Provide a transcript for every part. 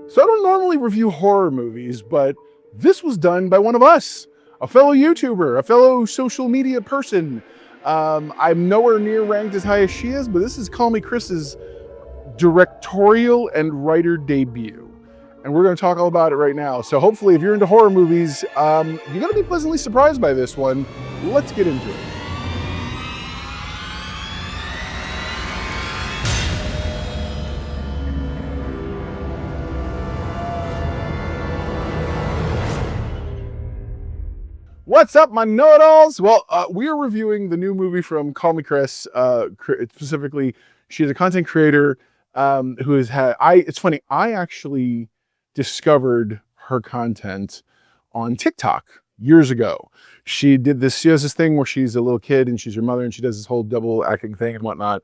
So I don't normally review horror movies, but this was done by one of us, a fellow YouTuber, a fellow social media person. I'm nowhere near ranked as high as she is, but this is KallMekris's directorial and writer debut. And we're going to talk all about it right now. So hopefully if you're into horror movies, you're going to be pleasantly surprised by this one. Let's get into it. What's up, my know-it-alls? Well, we are reviewing the new movie from KallMekris. Specifically, she's a content creator who has had. It's funny. I actually discovered her content on TikTok years ago. She did this. She has this thing where she's a little kid and she's her mother, and she does this whole double acting thing and whatnot.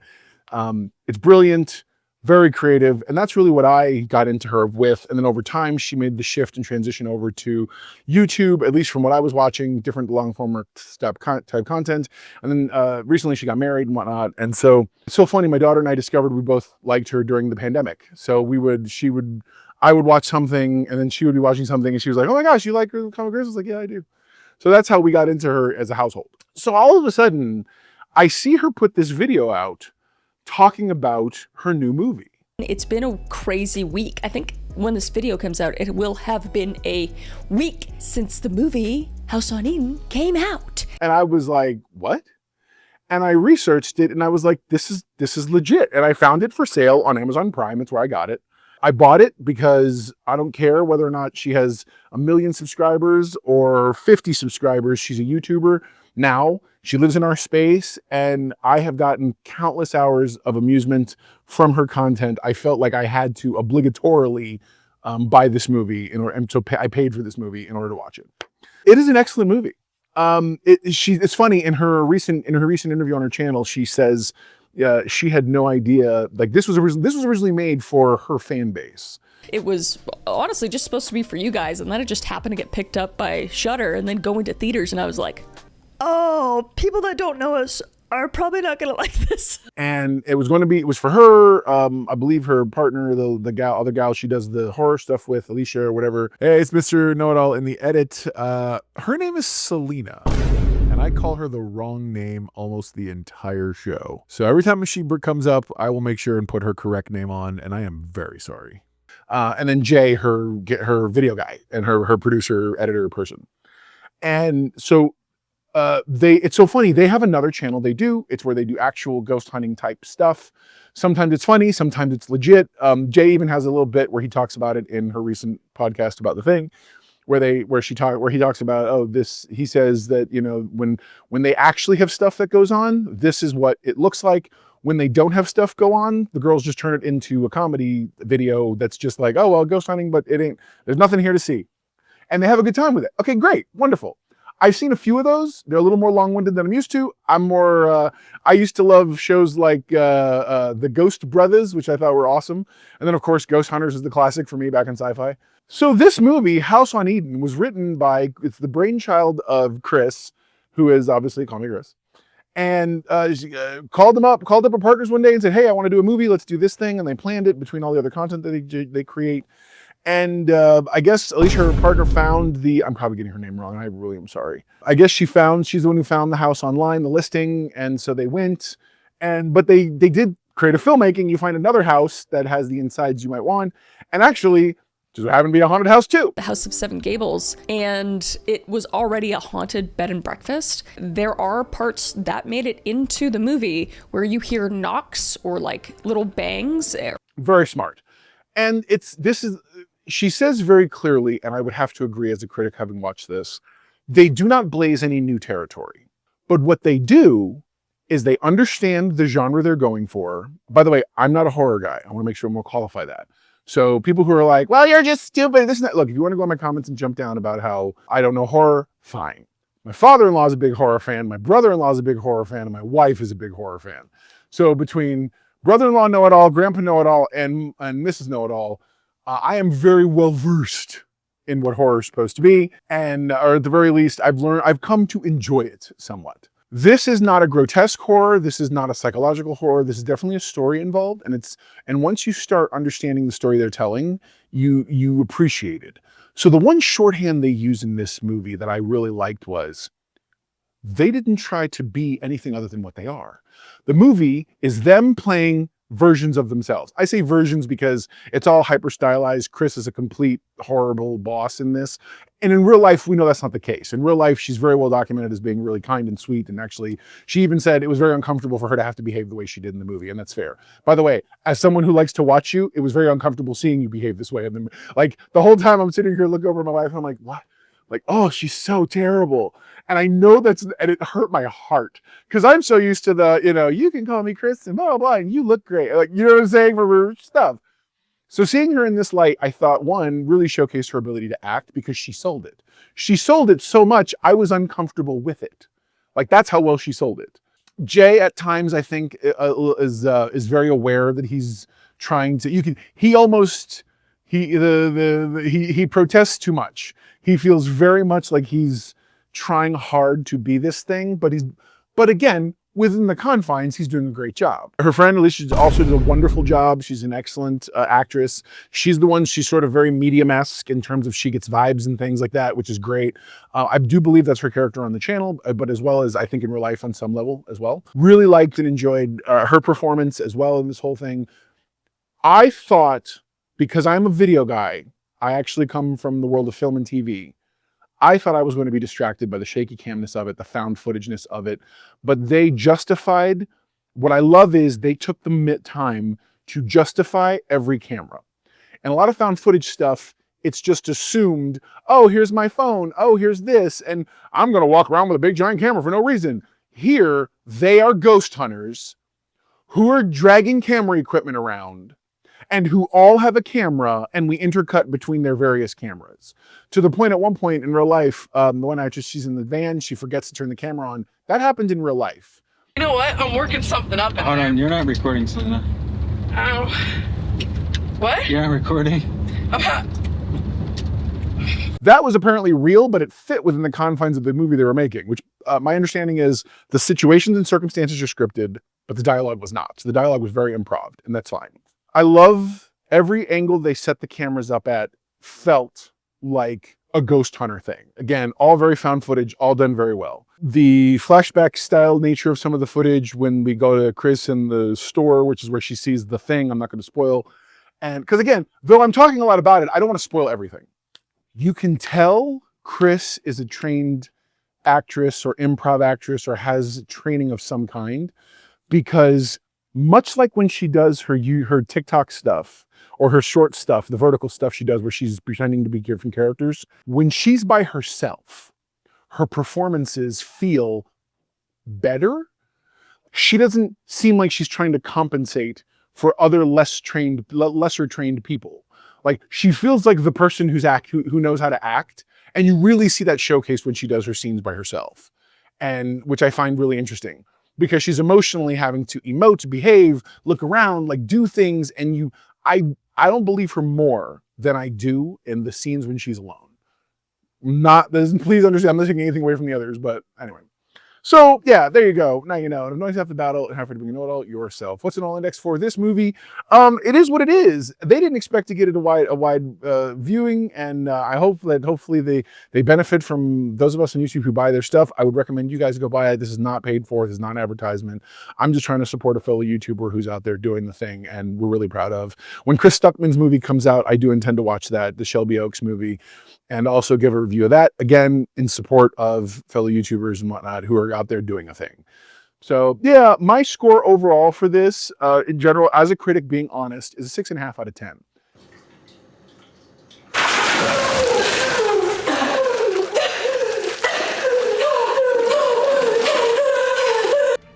It's brilliant. Very creative, and that's really what I got into her with. And then over time, she made the shift and transition over to YouTube, at least from what I was watching, different long form type content. And then recently she got married and whatnot. And so it's so funny, my daughter and I discovered we both liked her during the pandemic. So I would watch something and then she would be watching something and she was like, oh my gosh, you like KallMekris? I was like, yeah, I do. So that's how we got into her as a household. So all of a sudden, I see her put this video out talking about her new movie. It's been a crazy week. I think when this video comes out, it will have been a week since the movie House on Eden came out. And I was like, what? And I researched it and I was like, this is legit. And I found it for sale on Amazon Prime. It's where I got it. I bought it because I don't care whether or not she has 1 million subscribers or 50 subscribers. She's a YouTuber now. She lives in our space, and I have gotten countless hours of amusement from her content. I felt like I had to obligatorily buy this movie and so I paid for this movie in order to watch it. It is an excellent movie. It's funny, in her recent interview on her channel, she says she had no idea, like this was originally made for her fan base. It was honestly just supposed to be for you guys, and then it just happened to get picked up by Shudder and then go into theaters, and I was like, oh, people that don't know us are probably not gonna like this. And it was for her. I believe her partner, the other gal she does the horror stuff with, Alicia or whatever. Hey, it's Mr. Know-It-All in the edit. Her name is Selena, and I call her the wrong name almost the entire show. So every time she comes up, I will make sure and put her correct name on, and I am very sorry. And then Jay, her video guy, and her producer, editor person. And so it's so funny. They have another channel they do. It's where they do actual ghost hunting type stuff. Sometimes it's funny, sometimes it's legit. Jay even has a little bit where he talks about it in her recent podcast about The Thing, where he talks about, he says that, you know, when they actually have stuff that goes on, this is what it looks like. When they don't have stuff go on, the girls just turn it into a comedy video that's just like, oh, well, ghost hunting, but there's nothing here to see. And they have a good time with it. Okay, great, wonderful. I've seen a few of those. They're a little more long-winded than I'm used to. I used to love shows like The Ghost Brothers, which I thought were awesome. And then, of course, Ghost Hunters is the classic for me back in sci-fi. So this movie, House on Eden, was written it's the brainchild of Kris, who is obviously KallMekris. And she called up her partners one day and said, hey, I want to do a movie. Let's do this thing. And they planned it between all the other content that they create. And I guess Alicia, her partner, found I'm probably getting her name wrong, and I really am sorry. I guess she's the one who found the house online, the listing, and so they went. But they did creative filmmaking. You find another house that has the insides you might want, and actually, just happened to be a haunted house too. The House of Seven Gables, and it was already a haunted bed and breakfast. There are parts that made it into the movie where you hear knocks or like little bangs. Very smart. And she says very clearly, and I would have to agree as a critic having watched this, they do not blaze any new territory. But what they do is they understand the genre they're going for. By the way, I'm not a horror guy. I want to make sure I'm more qualify that. So people who are like, well, you're just stupid, this and that. Look, if you want to go in my comments and jump down about how I don't know horror, fine. My father-in-law is a big horror fan. My brother-in-law is a big horror fan. And my wife is a big horror fan. So between brother-in-law know-it-all, grandpa know-it-all, and Mrs. Know-it-all, I am very well versed in what horror is supposed to be, or at the very least, I've come to enjoy it somewhat. This is not a grotesque horror. This is not a psychological horror. This is definitely a story involved. And once you start understanding the story they're telling, you appreciate it. So the one shorthand they use in this movie that I really liked was, they didn't try to be anything other than what they are. The movie is them playing versions of themselves. I say versions because it's all hyper stylized. Kris is a complete horrible boss in this. And in real life, we know that's not the case. In real life, she's very well documented as being really kind and sweet. And actually, she even said it was very uncomfortable for her to have to behave the way she did in the movie. And that's fair. By the way, as someone who likes to watch you, it was very uncomfortable seeing you behave this way. Like the whole time I'm sitting here looking over at my wife, and I'm like, what? Like, oh, she's so terrible. And I know and it hurt my heart because I'm so used to the, you can call me Kris and blah, blah, blah, and you look great. Like, you know what I'm saying, for her stuff. So seeing her in this light, I thought, one, really showcased her ability to act because she sold it. She sold it so much, I was uncomfortable with it. Like, that's how well she sold it. Jay, at times, I think, is very aware that he's trying to, he protests too much. He feels very much like he's trying hard to be this thing, but again, within the confines, he's doing a great job. Her friend Alicia also did a wonderful job. She's an excellent actress. She's sort of very medium-esque in terms of she gets vibes and things like that, which is great. I do believe that's her character on the channel, but as well as I think in real life on some level as well. Really liked and enjoyed her performance as well in this whole thing. I thought, because I'm a video guy, I actually come from the world of film and TV. I thought I was going to be distracted by the shaky camness of it, the found footageness of it, but they justified, what I love is they took the time to justify every camera. And a lot of found footage stuff, it's just assumed, oh, here's my phone, oh, here's this, and I'm going to walk around with a big giant camera for no reason. Here, they are ghost hunters who are dragging camera equipment around and who all have a camera, and we intercut between their various cameras. To the point at one point in real life, the one actress, she's in the van, she forgets to turn the camera on. That happened in real life. You know what? I'm working something up. Hold on, you're not recording, Selena. Ow. What? You're not recording? That was apparently real, but it fit within the confines of the movie they were making, which my understanding is the situations and circumstances are scripted, but the dialogue was not. So the dialogue was very improv, and that's fine. I love every angle they set the cameras up at felt like a ghost hunter thing. Again, all very found footage, all done very well. The flashback style nature of some of the footage when we go to Kris in the store, which is where she sees the thing, I'm not going to spoil. And because again, though I'm talking a lot about it, I don't want to spoil everything. You can tell Kris is a trained actress or improv actress or has training of some kind, because much like when she does her TikTok stuff or her short stuff, the vertical stuff she does where she's pretending to be different characters, when she's by herself, her performances feel better. She doesn't seem like she's trying to compensate for other lesser trained people. Like, she feels like the person who knows how to act, and you really see that showcased when she does her scenes by herself, and which I find really interesting. Because she's emotionally having to emote, behave, look around, like do things. And I don't believe her more than I do in the scenes when she's alone. Please understand, I'm not taking anything away from the others, but anyway. So yeah, there you go. Now you know. And noise after battle, and have to know it all yourself. What's an all index for this movie? It is what it is. They didn't expect to get it a wide viewing, and I hope that hopefully they benefit from those of us on YouTube who buy their stuff. I would recommend you guys go buy it. This is not paid for. This is not an advertisement. I'm just trying to support a fellow YouTuber who's out there doing the thing, and we're really proud of. When Chris Stuckman's movie comes out, I do intend to watch that, the Shelby Oaks movie, and also give a review of that, again, in support of fellow YouTubers and whatnot who are out there doing a thing. So yeah, my score overall for this, in general, as a critic, being honest, is a 6.5 out of 10.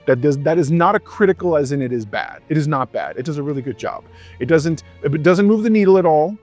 That is not a critical as in it is bad. It is not bad. It does a really good job. It doesn't move the needle at all.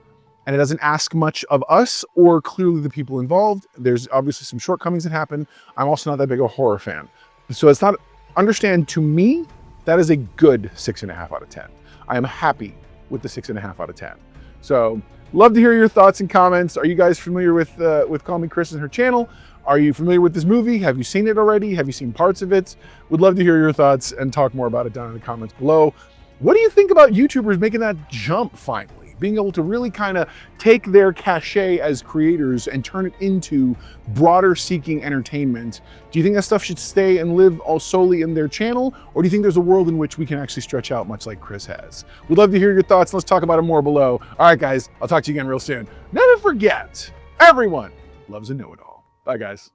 And it doesn't ask much of us or clearly the people involved. There's obviously some shortcomings that happen. I'm also not that big a horror fan. So it's not, understand, to me, that is a good 6.5 out of 10. I am happy with the 6.5 out of 10. So love to hear your thoughts and comments. Are you guys familiar with KallMekris's and her channel? Are you familiar with this movie? Have you seen it already? Have you seen parts of it? Would love to hear your thoughts and talk more about it down in the comments below. What do you think about YouTubers making that jump finally? Being able to really kind of take their cachet as creators and turn it into broader seeking entertainment. Do you think that stuff should stay and live all solely in their channel? Or do you think there's a world in which we can actually stretch out much like Kris has? We'd love to hear your thoughts. Let's talk about it more below. All right, guys, I'll talk to you again real soon. Never forget, everyone loves a know-it-all. Bye, guys.